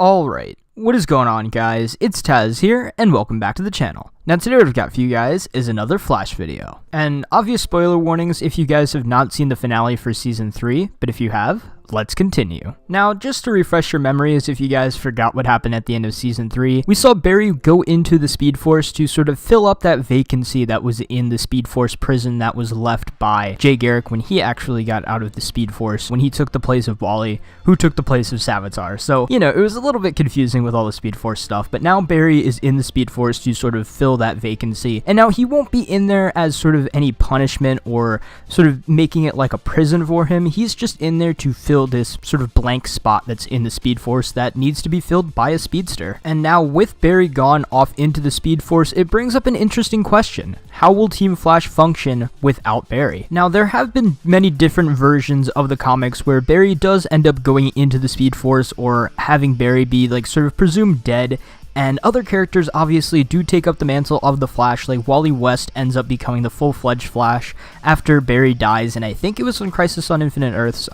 Alright, what is going on guys? It's Tazz here, and welcome back to the channel. Now today what I've got for you guys is another Flash video. And obvious spoiler warnings if you guys have not seen the finale for Season 3, but if you have, let's continue. Now, just to refresh your memories, if you guys forgot what happened at the end of Season 3, we saw Barry go into the Speed Force to sort of fill up that vacancy that was in the Speed Force prison that was left by Jay Garrick when he actually got out of the Speed Force, when he took the place of Wally, who took the place of Savitar. So, you know, it was a little bit confusing with all the Speed Force stuff, but now Barry is in the Speed Force to sort of fill that vacancy, and now he won't be in there as sort of any punishment or sort of making it like a prison for him. He's just in there to fill this sort of blank spot that's in the Speed Force that needs to be filled by a speedster. And now with Barry gone off into the Speed Force, it brings up an interesting question. How will Team Flash function without Barry? Now, there have been many different versions of the comics where Barry does end up going into the Speed Force or having Barry be like sort of presumed dead, and other characters obviously do take up the mantle of the Flash, like Wally West ends up becoming the full-fledged Flash after Barry dies, and I think it was in Crisis on Infinite Earths.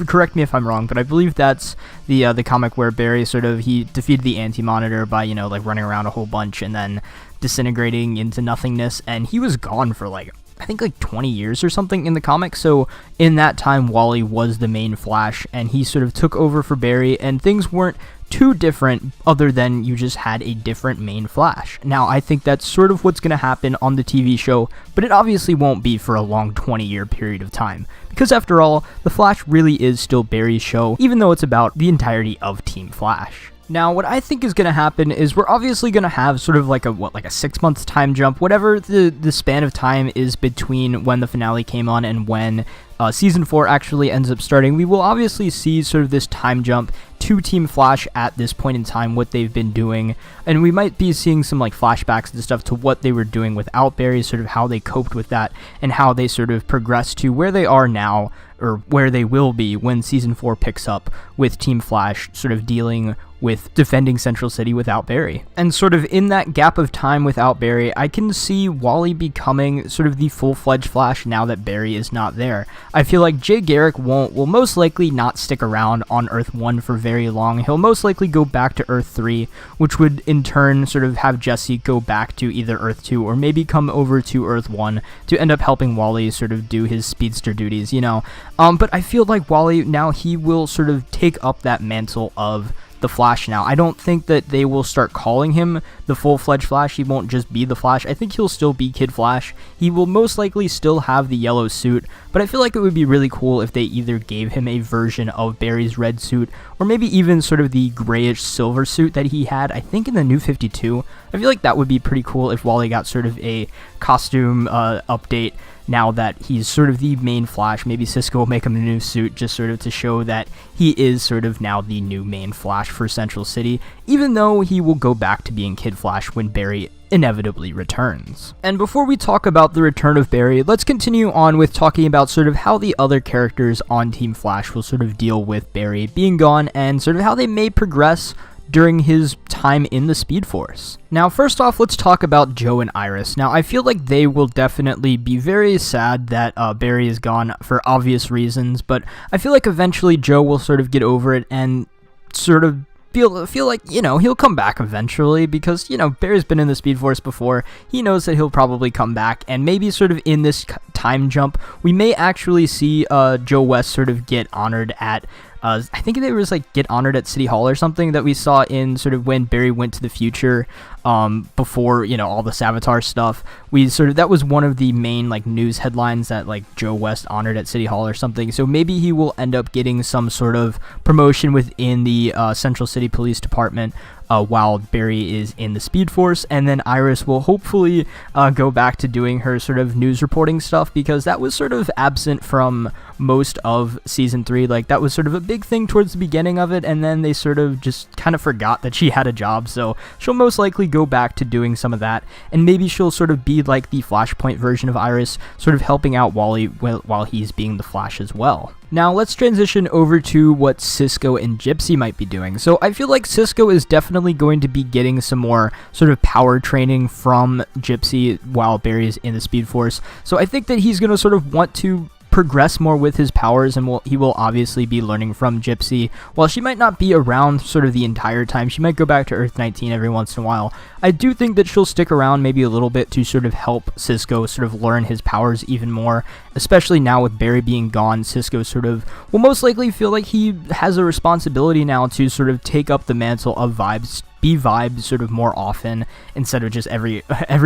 Correct me if I'm wrong, but I believe that's the comic where Barry he defeated the Anti-Monitor by, like running around a whole bunch and then disintegrating into nothingness, and he was gone for I think 20 years or something in the comic. So in that time, Wally was the main Flash, and he sort of took over for Barry, and things weren't too different other than you just had a different main Flash. Now, I think that's sort of what's going to happen on the TV show, but it obviously won't be for a long 20-year period of time, because after all, The Flash really is still Barry's show, even though it's about the entirety of Team Flash. Now, what I think is going to happen is we're obviously going to have sort of like a 6-month time jump, whatever the span of time is between when the finale came on and when Season 4 actually ends up starting. We will obviously see sort of this time jump to Team Flash at this point in time, what they've been doing, and we might be seeing some flashbacks and stuff to what they were doing without Barry, sort of how they coped with that, and how they sort of progressed to where they are now, or where they will be when Season 4 picks up with Team Flash sort of dealing with defending Central City without Barry. And sort of in that gap of time without Barry, I can see Wally becoming sort of the full-fledged Flash now that Barry is not there. I feel like Jay Garrick will most likely not stick around on Earth 1 for very long. He'll most likely go back to Earth 3, which would in turn sort of have Jesse go back to either Earth 2 or maybe come over to Earth 1 to end up helping Wally sort of do his speedster duties, But I feel like Wally now, he will sort of take up that mantle of the Flash now. I don't think that they will start calling him the full-fledged Flash. He won't just be the Flash. I think he'll still be Kid Flash. He will most likely still have the yellow suit, but I feel like it would be really cool if they either gave him a version of Barry's red suit, or maybe even sort of the grayish silver suit that he had, I think, in the New 52. I feel like that would be pretty cool if Wally got sort of a costume update now that he's sort of the main Flash. Maybe Cisco will make him a new suit just sort of to show that he is sort of now the new main Flash for Central City, even though he will go back to being Kid Flash when Barry inevitably returns. And before we talk about the return of Barry, let's continue on with talking about sort of how the other characters on Team Flash will sort of deal with Barry being gone, and sort of how they may progress during his time in the Speed Force. Now, first off, let's talk about Joe and Iris. Now, I feel like they will definitely be very sad that Barry is gone for obvious reasons, but I feel like eventually Joe will sort of get over it and sort of feel like, he'll come back eventually, because, Barry's been in the Speed Force before. He knows that he'll probably come back, and maybe sort of in this time jump, we may actually see Joe West sort of get honored at I think it was get honored at City Hall or something that we saw in sort of when Barry went to the future before, all the Savitar stuff. That was one of the main news headlines, that Joe West honored at City Hall or something. So maybe he will end up getting some sort of promotion within the Central City Police Department while Barry is in the Speed Force, and then Iris will hopefully go back to doing her sort of news reporting stuff, because that was sort of absent from most of Season 3. That was sort of a big thing towards the beginning of it, and then they sort of just kind of forgot that she had a job, so she'll most likely go back to doing some of that, and maybe she'll sort of be like the Flashpoint version of Iris, sort of helping out Wally while he's being the Flash as well. Now, let's transition over to what Cisco and Gypsy might be doing. So I feel like Cisco is definitely going to be getting some more sort of power training from Gypsy while Barry is in the Speed Force. So I think that he's going to sort of want to progress more with his powers, and he will obviously be learning from Gypsy. While she might not be around sort of the entire time, she might go back to Earth 19 every once in a while, I do think that she'll stick around maybe a little bit to sort of help Cisco sort of learn his powers even more, especially now with Barry being gone. Cisco sort of will most likely feel like he has a responsibility now to sort of take up the mantle of be Vibes sort of more often instead of just every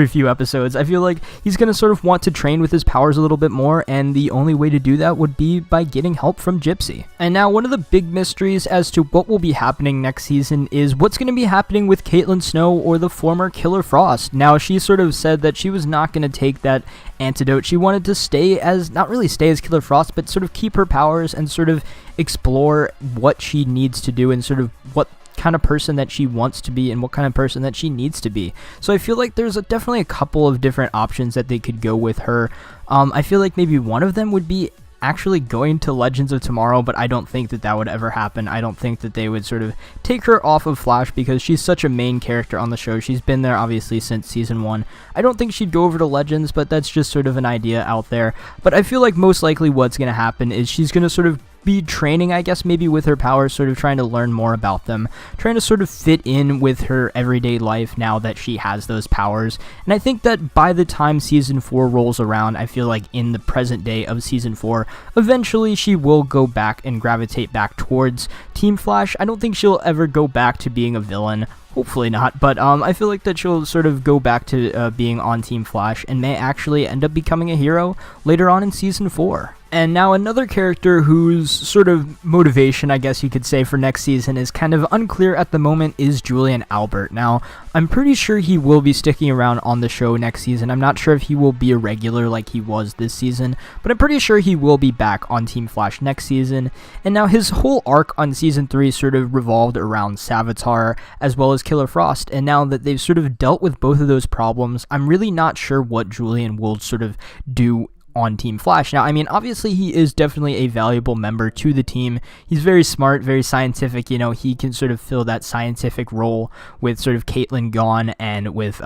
few episodes. I feel like he's going to sort of want to train with his powers a little bit more, and the only way to do that would be by getting help from Gypsy. And now one of the big mysteries as to what will be happening next season is what's going to be happening with Caitlin Snow or the former Killer Frost. Now, she sort of said that she was not going to take that antidote. She wanted to not really stay as Killer Frost, but sort of keep her powers and sort of explore what she needs to do and sort of what kind of person that she wants to be and what kind of person that she needs to be. So I feel like there's definitely a couple of different options that they could go with her. I feel like maybe one of them would be actually going to Legends of Tomorrow, but I don't think that would ever happen. I don't think that they would sort of take her off of Flash because she's such a main character on the show. She's been there obviously since season 1. I don't think she'd go over to Legends, but that's just sort of an idea out there. But I feel like most likely what's going to happen is she's going to sort of be training, I guess, maybe with her powers, sort of trying to learn more about them, trying to sort of fit in with her everyday life now that she has those powers. And I think that by the time season 4 rolls around, I feel like in the present day of season 4, eventually she will go back and gravitate back towards Team Flash. I don't think she'll ever go back to being a villain. Hopefully not, but I feel like that she'll sort of go back to being on Team Flash and may actually end up becoming a hero later on in season 4. And now another character whose sort of motivation, I guess you could say, for next season is kind of unclear at the moment is Julian Albert. Now, I'm pretty sure he will be sticking around on the show next season. I'm not sure if he will be a regular like he was this season, but I'm pretty sure he will be back on Team Flash next season. And now his whole arc on season 3 sort of revolved around Savitar as well as Killer Frost. And now that they've sort of dealt with both of those problems, I'm really not sure what Julian will sort of do on Team Flash. Now, I mean, obviously he is definitely a valuable member to the team. He's very smart, very scientific, he can sort of fill that scientific role with sort of Caitlin gone and with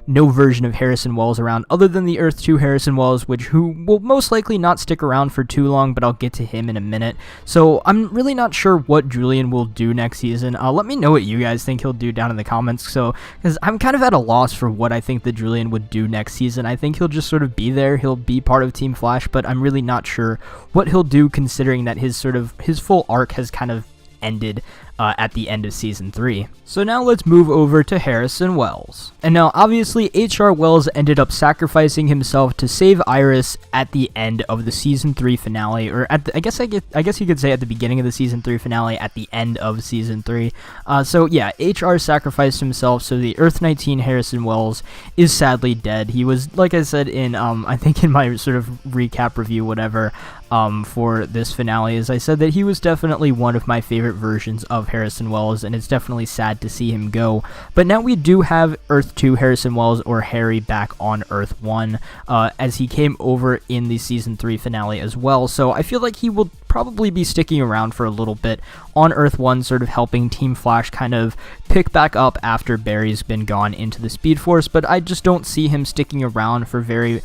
no version of Harrison Wells around other than the Earth 2 Harrison Wells, who will most likely not stick around for too long, but I'll get to him in a minute. So I'm really not sure what Julian will do next season. Let me know what you guys think he'll do down in the comments, because I'm kind of at a loss for what I think that Julian would do next season. I think he'll just sort of be there. He'll be part of Team Flash, but I'm really not sure what he'll do considering that his full arc has kind of ended at the end of season 3. So now let's move over to Harrison Wells. And now obviously H.R. Wells ended up sacrificing himself to save Iris at the end of the season 3 finale, or I guess you could say at the beginning of the season 3 finale, at the end of season 3. So yeah, H.R. sacrificed himself, so the Earth 19 Harrison Wells is sadly dead. He was, like I said in I think in my sort of recap review, whatever, for this finale, is I said that he was definitely one of my favorite versions of Harrison Wells, and it's definitely sad to see him go. But now we do have Earth 2 Harrison Wells, or Harry, back on Earth 1, as he came over in the season 3 finale as well. So I feel like he will probably be sticking around for a little bit on Earth 1, sort of helping Team Flash kind of pick back up after Barry's been gone into the Speed Force, but I just don't see him sticking around for very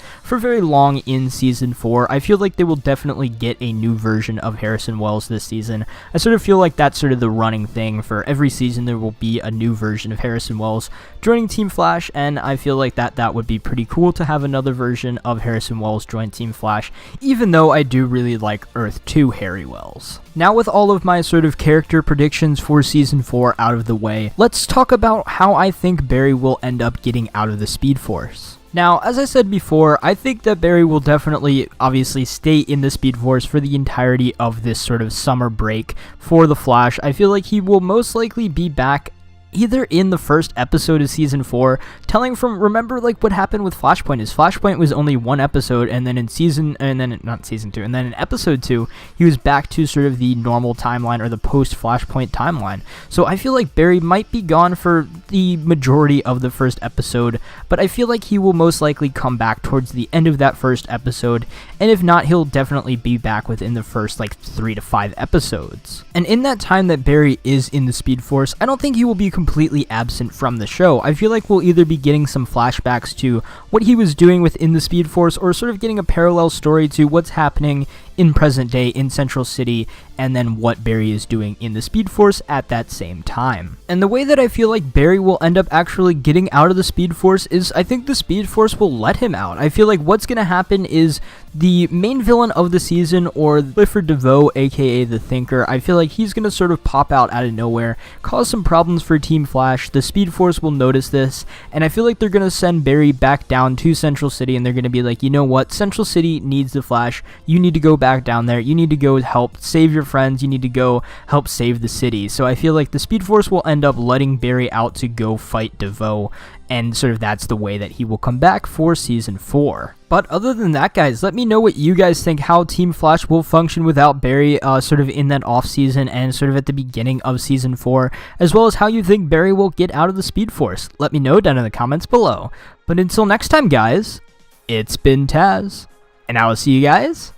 long in season 4. I feel like they will definitely get a new version of Harrison Wells this season. I sort of feel like that's sort of the running thing for every season. There will be a new version of Harrison Wells joining Team Flash, and I feel like that would be pretty cool to have another version of Harrison Wells join Team Flash, even though I do really like Earth 2 Harry Wells. Now, with all of my sort of character predictions for season 4 out of the way, let's talk about how I think Barry will end up getting out of the Speed Force. Now, as I said before, I think that Barry will definitely, obviously, stay in the Speed Force for the entirety of this sort of summer break for the Flash. I feel like he will most likely be back either in the first episode of season 4, remember like what happened with Flashpoint is Flashpoint was only one episode, and then in episode 2, he was back to sort of the normal timeline, or the post-Flashpoint timeline. So I feel like Barry might be gone for the majority of the first episode, but I feel like he will most likely come back towards the end of that first episode, and if not, he'll definitely be back within the first 3 to 5 episodes. And in that time that Barry is in the Speed Force, I don't think he will be completely absent from the show. I feel like we'll either be getting some flashbacks to what he was doing within the Speed Force, or sort of getting a parallel story to what's happening in present day in Central City, and then what Barry is doing in the Speed Force at that same time. And the way that I feel like Barry will end up actually getting out of the Speed Force is I think the Speed Force will let him out. I feel like what's going to happen is the main villain of the season, or Clifford DeVoe, aka the Thinker, I feel like he's going to sort of pop out of nowhere, cause some problems for Team Flash. The Speed Force will notice this, and I feel like they're going to send Barry back down to Central City, and they're going to be like, you know what, Central City needs the Flash, you need to go back down there, you need to go help save your friends, you need to go help save the city. So I feel like the Speed Force will end up letting Barry out to go fight DeVoe, and sort of that's the way that he will come back for Season 4. But other than that, guys, let me know what you guys think, how Team Flash will function without Barry sort of in that off-season and sort of at the beginning of Season 4, as well as how you think Barry will get out of the Speed Force. Let me know down in the comments below. But until next time, guys, it's been Tazz, and I will see you guys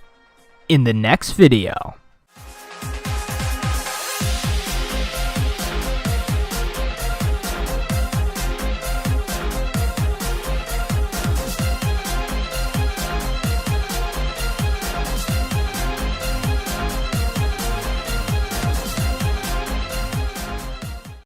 in the next video.